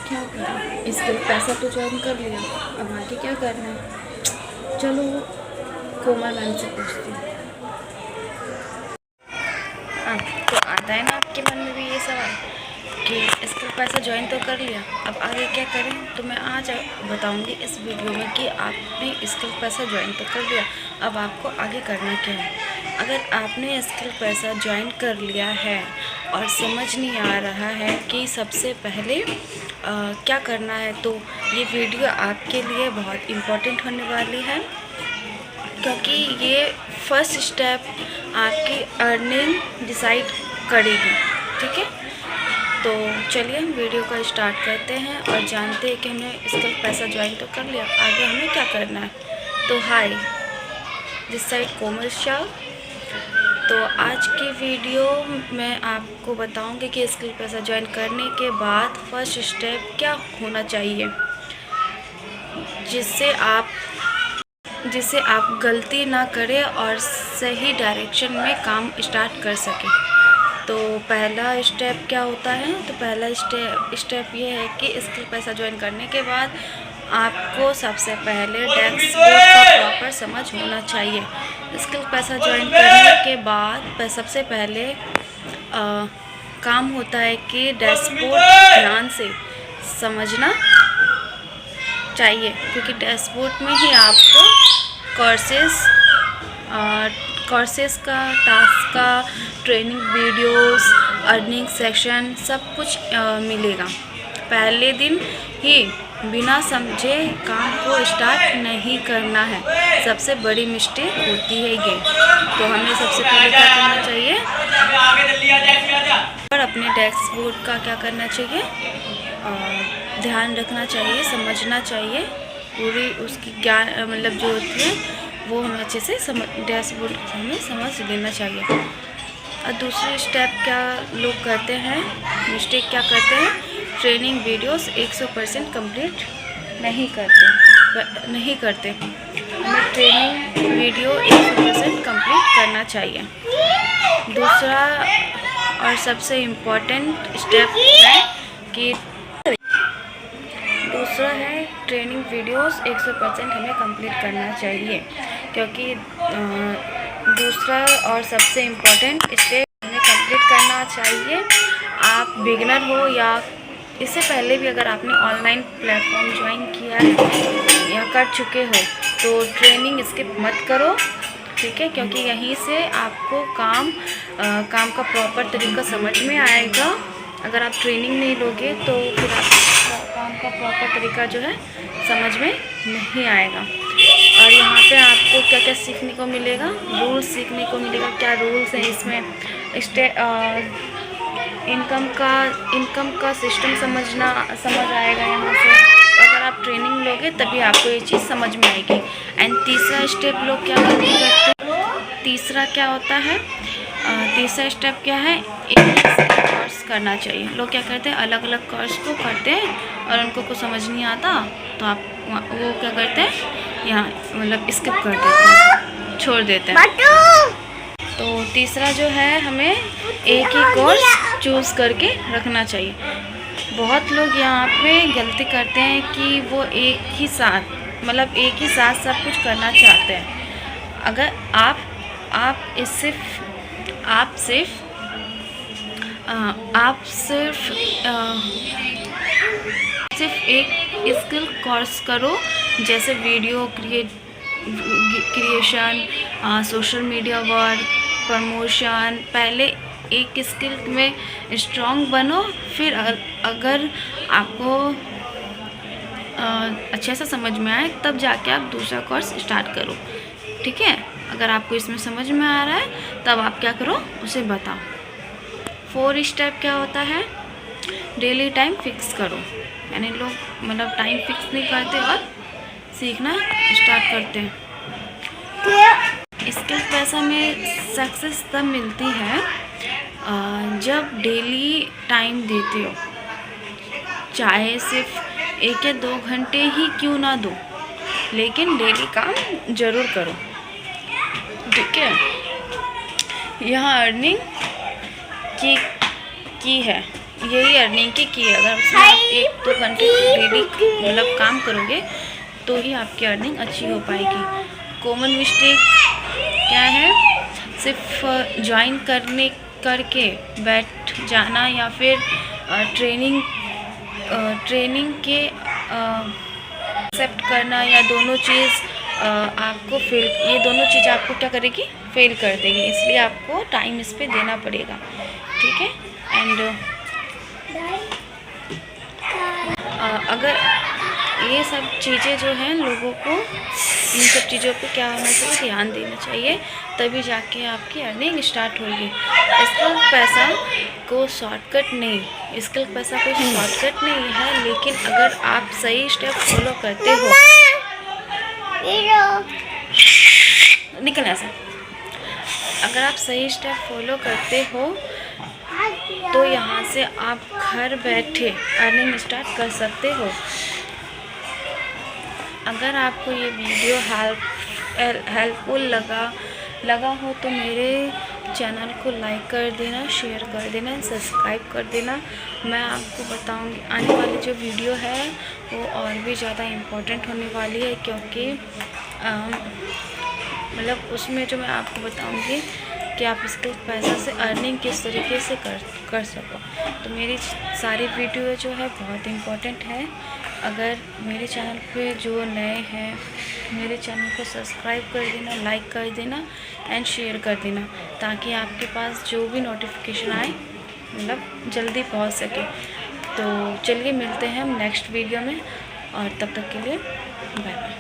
क्या करें, इसके पैसा तो ज्वाइन कर लिया, अब आगे क्या करना है। चलो कोमल मैम से पूछती हूँ। तो आता है ना आपके मन में भी ये सवाल कि इसका पैसा ज्वाइन तो कर लिया, अब आगे क्या करें। तो मैं आज बताऊंगी इस वीडियो में कि आपने स्किल पैसा ज्वाइन तो कर लिया, अब आपको आगे करना क्या है। अगर आपने स्किल पैसा ज्वाइन कर लिया है और समझ नहीं आ रहा है कि सबसे पहले क्या करना है, तो ये वीडियो आपके लिए बहुत इम्पोर्टेंट होने वाली है, क्योंकि ये फर्स्ट स्टेप आपकी अर्निंग डिसाइड करेगी। ठीक है, तो चलिए हम वीडियो का स्टार्ट करते हैं और जानते हैं कि हमने इसका पैसा ज्वाइन तो कर लिया, आगे हमें क्या करना है। तो हाय, दिस साइड कोमल शाह। तो आज की वीडियो में आपको बताऊंगी कि स्किल पैसा ज्वाइन करने के बाद फर्स्ट स्टेप क्या होना चाहिए, जिससे आप गलती ना करें और सही डायरेक्शन में काम स्टार्ट कर सकें। तो पहला स्टेप क्या होता है, तो पहला स्टेप ये है कि स्किल पैसा ज्वाइन करने के बाद आपको सबसे पहले डैशबोर्ड का प्रॉपर समझ होना चाहिए। स्किल पैसा ज्वाइन करने के बाद सबसे पहले काम होता है कि डैशबोर्ड ध्यान से समझना चाहिए, क्योंकि डैशबोर्ड में ही आपको कोर्सेस का, टास्क का, ट्रेनिंग वीडियोस, अर्निंग सेक्शन सब कुछ मिलेगा। पहले दिन ही बिना समझे काम को स्टार्ट नहीं करना है, सबसे बड़ी मिस्टेक होती है ये। तो हमें सबसे पहले क्या करना चाहिए, और अपने डैशबोर्ड का क्या करना चाहिए, ध्यान रखना चाहिए, समझना चाहिए, पूरी उसकी ज्ञान मतलब जो होती है वो हमें अच्छे से डैशबोर्ड हमें समझ लेना चाहिए। और दूसरी स्टेप क्या लोग करते हैं, मिस्टेक क्या करते हैं, ट्रेनिंग वीडियोस 100% कंप्लीट नहीं करते। हमें ट्रेनिंग वीडियो 100% कंप्लीट करना चाहिए। दूसरा और सबसे इम्पोर्टेंट स्टेप है कि ट्रेनिंग वीडियोस 100% हमें कंप्लीट करना चाहिए, क्योंकि दूसरा और सबसे इम्पोर्टेंट स्टेप हमें कंप्लीट करना चाहिए। आप बिगिनर हो या इससे पहले भी अगर आपने ऑनलाइन प्लेटफॉर्म ज्वाइन किया है या कर चुके हो, तो ट्रेनिंग स्किप मत करो। ठीक है, क्योंकि यहीं से आपको काम का प्रॉपर तरीका समझ में आएगा। अगर आप ट्रेनिंग नहीं लोगे तो फिर आपको काम का प्रॉपर तरीका जो है समझ में नहीं आएगा। और यहाँ पे आपको क्या क्या सीखने को मिलेगा, रूल्स सीखने को मिलेगा, क्या रूल्स हैं इसमें, इनकम का सिस्टम समझ आएगा यहाँ से। अगर आप ट्रेनिंग लोगे तभी आपको ये चीज़ समझ में आएगी। एंड तीसरा स्टेप लोग क्या करते हैं, तीसरा क्या होता है, तीसरा स्टेप क्या है, एक कोर्स करना चाहिए। लोग क्या करते हैं, अलग अलग कोर्स को करते हैं और उनको कुछ समझ नहीं आता तो आप वो क्या करते हैं, यहाँ मतलब स्किप कर देते हैं, छोड़ देते हैं। तो तीसरा जो है, हमें एक ही कोर्स चूज़ करके रखना चाहिए। बहुत लोग यहाँ पे गलती करते हैं कि वो एक ही साथ सब कुछ करना चाहते हैं। अगर आप सिर्फ एक स्किल कोर्स करो, जैसे video creation, social media work, promotion. पहले एक स्किल में स्ट्रॉन्ग बनो, फिर अगर आपको अच्छे से समझ में आए तब जाके आप दूसरा कोर्स स्टार्ट करो। ठीक है, अगर आपको इसमें समझ में आ रहा है तब आप क्या करो, उसे बताओ। 4 स्टेप क्या होता है, डेली टाइम फिक्स करो, यानी लोग मतलब टाइम फिक्स नहीं करते और सीखना स्टार्ट करते हैं। स्किल पैसा में सक्सेस तब मिलती है जब डेली टाइम देते हो, चाहे सिर्फ 1 या 2 घंटे ही क्यों ना दो, लेकिन डेली काम ज़रूर करो। ठीक है, यहाँ अर्निंग की है, यही अर्निंग की है। अगर उसमें आप 1-2 घंटे डेली मतलब काम करोगे तो ही आपकी अर्निंग अच्छी हो पाएगी। कॉमन मिस्टेक क्या है? सिर्फ ज्वाइन करके बैठ जाना या फिर ट्रेनिंग के एक्सेप्ट करना, या दोनों चीज़ आपको ये दोनों चीज़ आपको क्या करेगी? फेल कर देगी। इसलिए आपको टाइम इस पे देना पड़ेगा, ठीक है। एंड अगर ये सब चीज़ें जो हैं, लोगों को इन सब चीज़ों पे क्या होना चाहिए? ध्यान देना चाहिए, तभी जाके आपकी अर्निंग स्टार्ट होगी। स्किल पैसा को शॉर्टकट नहीं, स्किल पैसा कोई शॉर्टकट नहीं है, लेकिन अगर आप सही स्टेप फॉलो करते हो, निकल ऐसा, अगर आप सही स्टेप फॉलो करते हो तो यहाँ से आप घर बैठे अर्निंग स्टार्ट कर सकते हो। अगर आपको ये वीडियो हेल्पफुल लगा हो तो मेरे चैनल को लाइक कर देना, शेयर कर देना, सब्सक्राइब कर देना। मैं आपको बताऊंगी आने वाली जो वीडियो है वो और भी ज़्यादा इम्पोर्टेंट होने वाली है, क्योंकि मतलब उसमें जो मैं आपको बताऊंगी कि आप इसके पैसा से अर्निंग किस तरीके से कर सको। तो मेरी सारी वीडियो जो है बहुत इम्पोर्टेंट है। अगर मेरे चैनल पे जो नए हैं, मेरे चैनल को सब्सक्राइब कर देना, लाइक कर देना एंड शेयर कर देना, ताकि आपके पास जो भी नोटिफिकेशन आए मतलब जल्दी पहुंच सके। तो चलिए मिलते हैं हम नेक्स्ट वीडियो में, और तब तक के लिए बाय बाय।